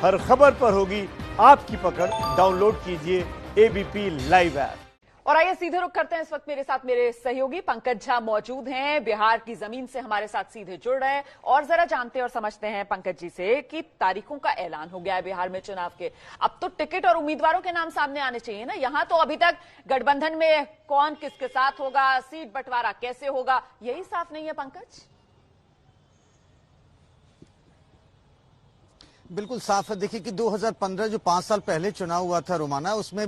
हर खबर पर होगी आपकी पकड़। डाउनलोड कीजिए एबीपी लाइव ऐप। और आइए सीधे रुख करते हैं। इस वक्त मेरे साथ मेरे सहयोगी पंकज झा मौजूद हैं, बिहार की जमीन से हमारे साथ सीधे जुड़ रहे हैं। और जरा जानते और समझते हैं पंकज जी से कि तारीखों का ऐलान हो गया है बिहार में चुनाव के। अब तो टिकट और उम्मीदवारों के नाम सामने आने चाहिए ना। यहां तो अभी तक गठबंधन में कौन किसके साथ होगा, सीट बंटवारा कैसे होगा, यही साफ नहीं है पंकज। बिल्कुल साफ है। देखिए कि 2015 जो 5 साल पहले चुनाव हुआ था रोमाना, उसमें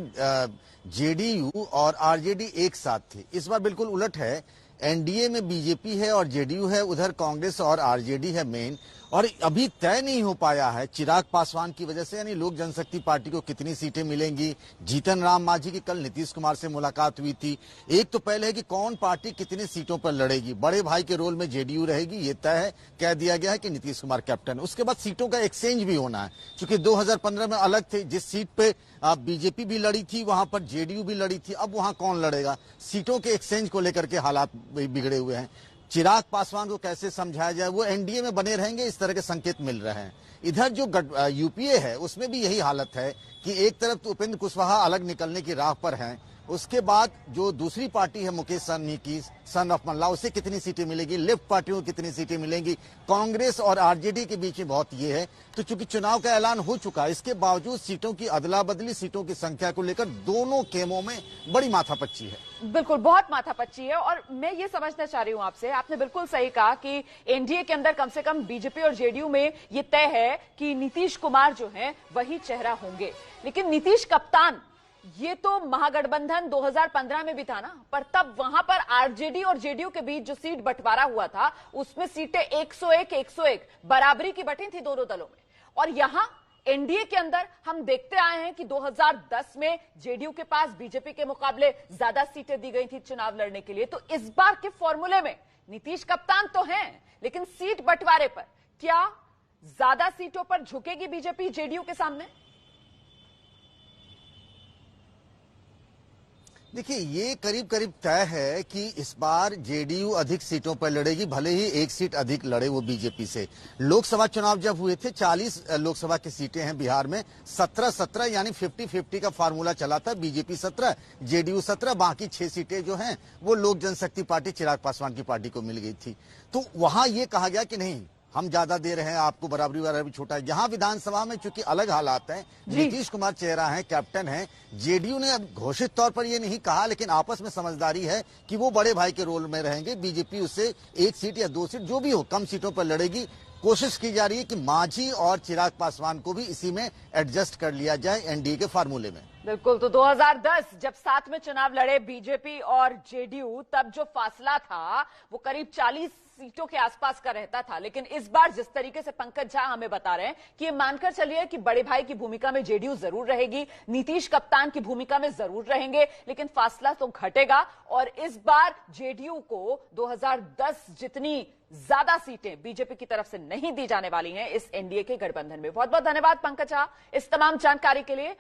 जेडीयू और आरजेडी एक साथ थे। इस बार बिल्कुल उलट है। एनडीए में बीजेपी है और जेडीयू है, उधर कांग्रेस और आरजेडी है मेन। और अभी तय नहीं हो पाया है चिराग पासवान की वजह से, यानी लोक जनशक्ति पार्टी को कितनी सीटें मिलेंगी। जीतन राम मांझी की कल नीतीश कुमार से मुलाकात हुई थी। एक तो पहले है कि कौन पार्टी कितनी सीटों पर लड़ेगी। बड़े भाई के रोल में जेडीयू रहेगी, ये तय है, कह दिया गया है कि नीतीश कुमार कैप्टन। उसके बाद सीटों का एक्सचेंज भी होना है, क्योंकि 2015 में अलग थे। जिस सीट पे बीजेपी भी लड़ी थी, वहां पर जेडीयू भी लड़ी थी। अब वहां कौन लड़ेगा, सीटों के एक्सचेंज को लेकर के हालात बिगड़े हुए हैं। चिराग पासवान को कैसे समझाया जाए, वो एनडीए में बने रहेंगे, इस तरह के संकेत मिल रहे हैं। इधर जो यूपीए है उसमें भी यही हालत है कि एक तरफ तो उपेंद्र कुशवाहा अलग निकलने की राह पर हैं, उसके बाद जो दूसरी पार्टी है मुकेश सहनी की, सन ऑफ मल्ला, उसे कितनी सीटें मिलेगी, लेफ्ट पार्टियों को कितनी सीटें मिलेंगी, कांग्रेस और आरजेडी के बीच में बहुत ये है। तो चूंकि चुनाव का ऐलान हो चुका है, इसके बावजूद सीटों की अदला बदली, सीटों की संख्या को लेकर दोनों खेमों में बड़ी माथापच्ची है। बिल्कुल, बहुत माथापच्ची है। और मैं ये समझना चाह रही हूं आपसे, आपने बिल्कुल सही कहा कि एनडीए के अंदर कम से कम बीजेपी और जेडीयू में ये तय है कि नीतीश कुमार जो है वही चेहरा होंगे। लेकिन नीतीश कप्तान, ये तो महागठबंधन 2015 में भी था ना, पर तब वहां पर आरजेडी और जेडीयू के बीच जो सीट बंटवारा हुआ था, उसमें सीटें 101 बराबरी की बटी थी दोनों दलों में। और यहां एनडीए के अंदर हम देखते आए हैं कि 2010 में जेडीयू के पास बीजेपी के मुकाबले ज्यादा सीटें दी गई थी चुनाव लड़ने के लिए। तो इस बार के फॉर्मूले में नीतीश कप्तान तो हैं, लेकिन सीट बंटवारे पर क्या ज्यादा सीटों पर झुकेगी बीजेपी जेडीयू के सामने? देखिए, ये करीब करीब तय है कि इस बार जेडीयू अधिक सीटों पर लड़ेगी, भले ही एक सीट अधिक लड़े वो बीजेपी से। लोकसभा चुनाव जब हुए थे, 40 लोकसभा की सीटें हैं बिहार में, 17-17 यानी 50-50 का फार्मूला चला था। बीजेपी 17, जेडीयू 17, बाकी 6 सीटें जो हैं वो लोक जनशक्ति पार्टी चिराग पासवान की पार्टी को मिल गई थी। तो वहां ये कहा गया कि नहीं, हम ज्यादा दे रहे हैं आपको, बराबरी वाला भी छोटा है। यहाँ विधानसभा में चूंकि अलग हालात हैं, नीतीश कुमार चेहरा है, कैप्टन है। जेडीयू ने अब घोषित तौर पर ये नहीं कहा, लेकिन आपस में समझदारी है कि वो बड़े भाई के रोल में रहेंगे। बीजेपी उससे 1 सीट या 2 सीट जो भी हो, कम सीटों पर लड़ेगी। कोशिश की जा रही है कि मांझी और चिराग पासवान को भी इसी में एडजस्ट कर लिया जाए एनडीए के फार्मूले में। बिल्कुल। तो 2010 जब साथ में चुनाव लड़े बीजेपी और जेडीयू, तब जो फासला था वो करीब 40 सीटों के आसपास का रहता था। लेकिन इस बार जिस तरीके से पंकज झा हमें बता रहे हैं कि ये मानकर चलिए कि बड़े भाई की भूमिका में जेडीयू जरूर रहेगी, नीतीश कप्तान की भूमिका में जरूर रहेंगे, लेकिन फासला तो घटेगा। और इस बार जेडीयू को 2010 जितनी ज्यादा सीटें बीजेपी की तरफ से नहीं दी जाने वाली हैं इस एनडीए के गठबंधन में। बहुत बहुत धन्यवाद पंकज झा इस तमाम जानकारी के लिए।